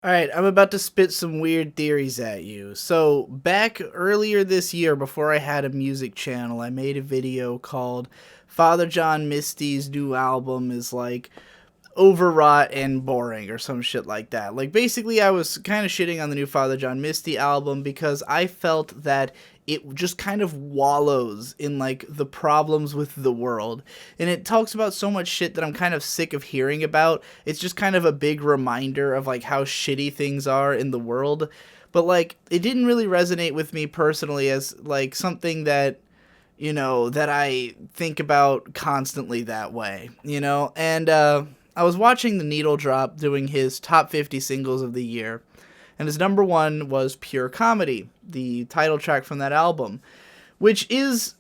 Alright, I'm about to spit some weird theories at you. So, back earlier this year, before I had a music channel, I made a video called Father John Misty's new album is like overwrought and boring or some shit like that. Like basically I was kind of shitting on the new Father John Misty album because I felt that it just kind of wallows in like the problems with the world. And it talks about so much shit that I'm kind of sick of hearing about. It's just kind of a big reminder of like how shitty things are in the world. But like it didn't really resonate with me personally as like something that that I think about constantly that way, And I was watching The Needle Drop doing his top 50 singles of the year, and his number one was Pure Comedy, the title track from that album, which is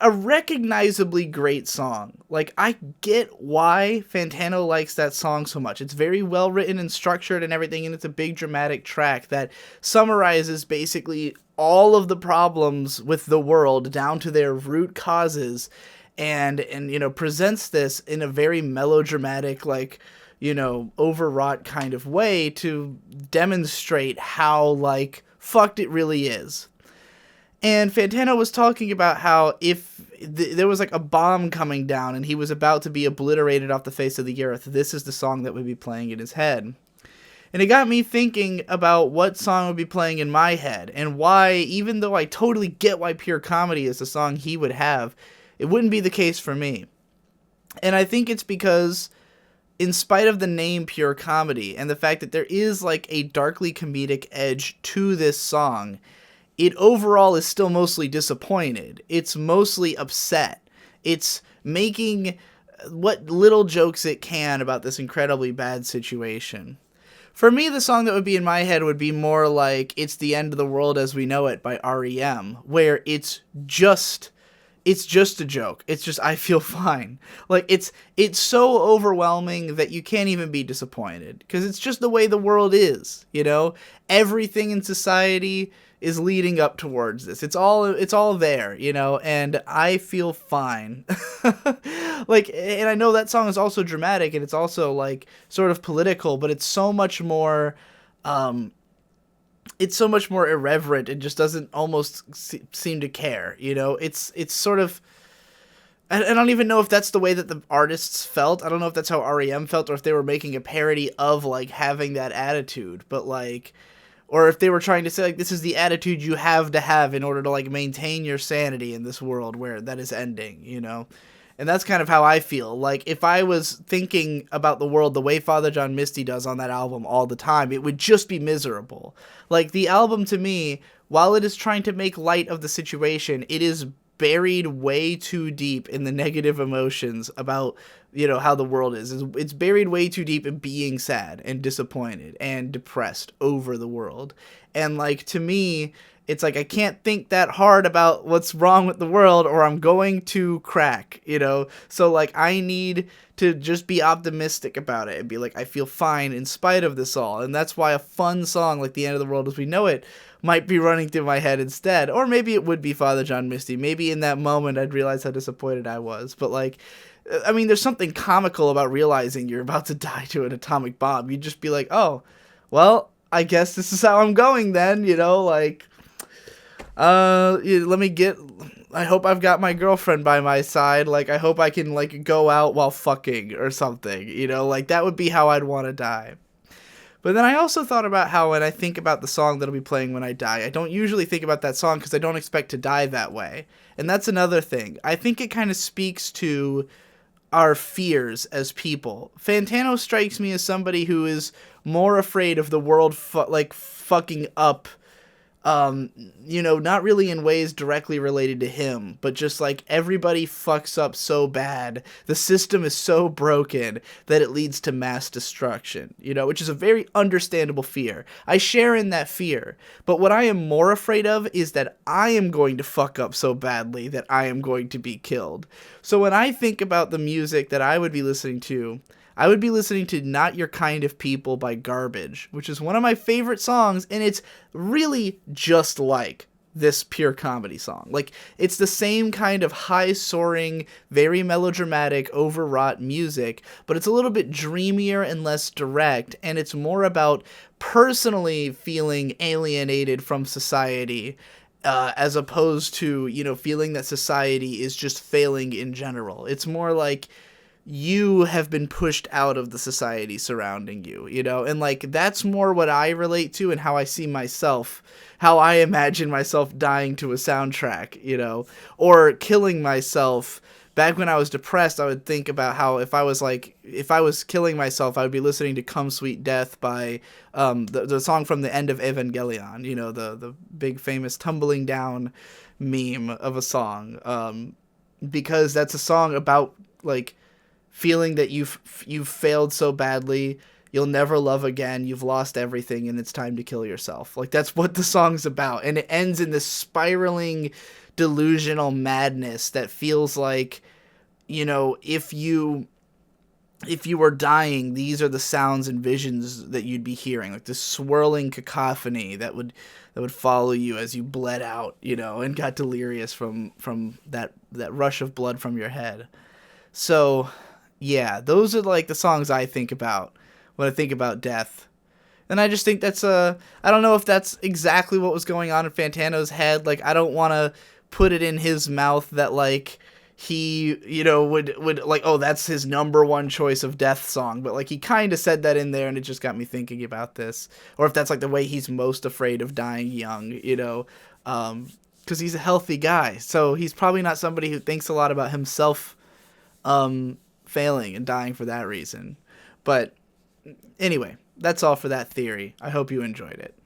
a recognizably great song. Like, I get why Fantano likes that song so much. It's very well written and structured and everything, and it's a big dramatic track that summarizes basically all of the problems with the world down to their root causes and presents this in a very melodramatic, like, overwrought kind of way to demonstrate how, like, fucked it really is. And Fantano was talking about how if there was like a bomb coming down and he was about to be obliterated off the face of the earth, this is the song that would be playing in his head. And it got me thinking about what song would be playing in my head and why, even though I totally get why Pure Comedy is the song he would have, it wouldn't be the case for me. And I think it's because, in spite of the name Pure Comedy and the fact that there is like a darkly comedic edge to this song, it overall is still mostly disappointed. It's mostly upset. It's making what little jokes it can about this incredibly bad situation. For me, the song that would be in my head would be more like It's the End of the World as We Know It by REM, where it's just a joke. It's just I feel fine. Like it's so overwhelming that you can't even be disappointed because it's just the way the world is. Everything in society is leading up towards this. It's all there, and I feel fine. Like, and I know that song is also dramatic and it's also like sort of political, but um it's so much more irreverent and just doesn't almost seem to care. It's sort of, I don't even know if that's the way that the artists felt. I don't know if that's how REM felt or if they were making a parody of like having that attitude, but like, or if they were trying to say like this is the attitude you have to have in order to like maintain your sanity in this world where that is ending. And that's kind of how I feel. Like, if I was thinking about the world the way Father John Misty does on that album all the time, it would just be miserable. Like, the album to me, while it is trying to make light of the situation, it is buried way too deep in the negative emotions about, how the world is. It's buried way too deep in being sad and disappointed and depressed over the world. And, like, to me, it's like I can't think that hard about what's wrong with the world or I'm going to crack. So like I need to just be optimistic about it and be like I feel fine in spite of this all. And that's why a fun song like The End of the World as We Know It might be running through my head instead. Or maybe it would be Father John Misty. Maybe in that moment I'd realize how disappointed I was. But like, I mean, there's something comical about realizing you're about to die to an atomic bomb. You'd just be like, oh, well, I guess this is how I'm going then, like, let me get. I hope I've got my girlfriend by my side. Like, I hope I can, like, go out while fucking or something. Like, that would be how I'd want to die. But then I also thought about how when I think about the song that'll be playing when I die, I don't usually think about that song because I don't expect to die that way. And that's another thing. I think it kind of speaks to our fears as people. Fantano strikes me as somebody who is more afraid of the world, fucking up, not really in ways directly related to him, but just like everybody fucks up so bad, the system is so broken that it leads to mass destruction, which is a very understandable fear. I share in that fear, but what I am more afraid of is that I am going to fuck up so badly that I am going to be killed. So when I think about the music that I would be listening to, I would be listening to Not Your Kind of People by Garbage, which is one of my favorite songs, and it's really just like this pure comedy song. Like, it's the same kind of high soaring, very melodramatic, overwrought music, but it's a little bit dreamier and less direct, and it's more about personally feeling alienated from society, as opposed to, feeling that society is just failing in general. It's more like you have been pushed out of the society surrounding you, and like that's more what I relate to and how I see myself, how I imagine myself dying to a soundtrack, or killing myself. Back when I was depressed, I would think about how if I was killing myself, I would be listening to "Come Sweet Death" by the song from the end of Evangelion, the big famous tumbling down meme of a song, because that's a song about like feeling that you've failed so badly, you'll never love again, you've lost everything, and it's time to kill yourself. Like, that's what the song's about, and it ends in this spiraling, delusional madness that feels like, if you were dying, these are the sounds and visions that you'd be hearing, like this swirling cacophony that would follow you as you bled out, and got delirious from that rush of blood from your head. So, yeah, those are like the songs I think about when I think about death. And I just think that's I don't know if that's exactly what was going on in Fantano's head. Like, I don't want to put it in his mouth that like he, would like, oh, that's his number one choice of death song, but like he kind of said that in there, and it just got me thinking about this. Or if that's like the way he's most afraid of dying young, because he's a healthy guy. So he's probably not somebody who thinks a lot about himself failing and dying for that reason. But anyway, that's all for that theory. I hope you enjoyed it.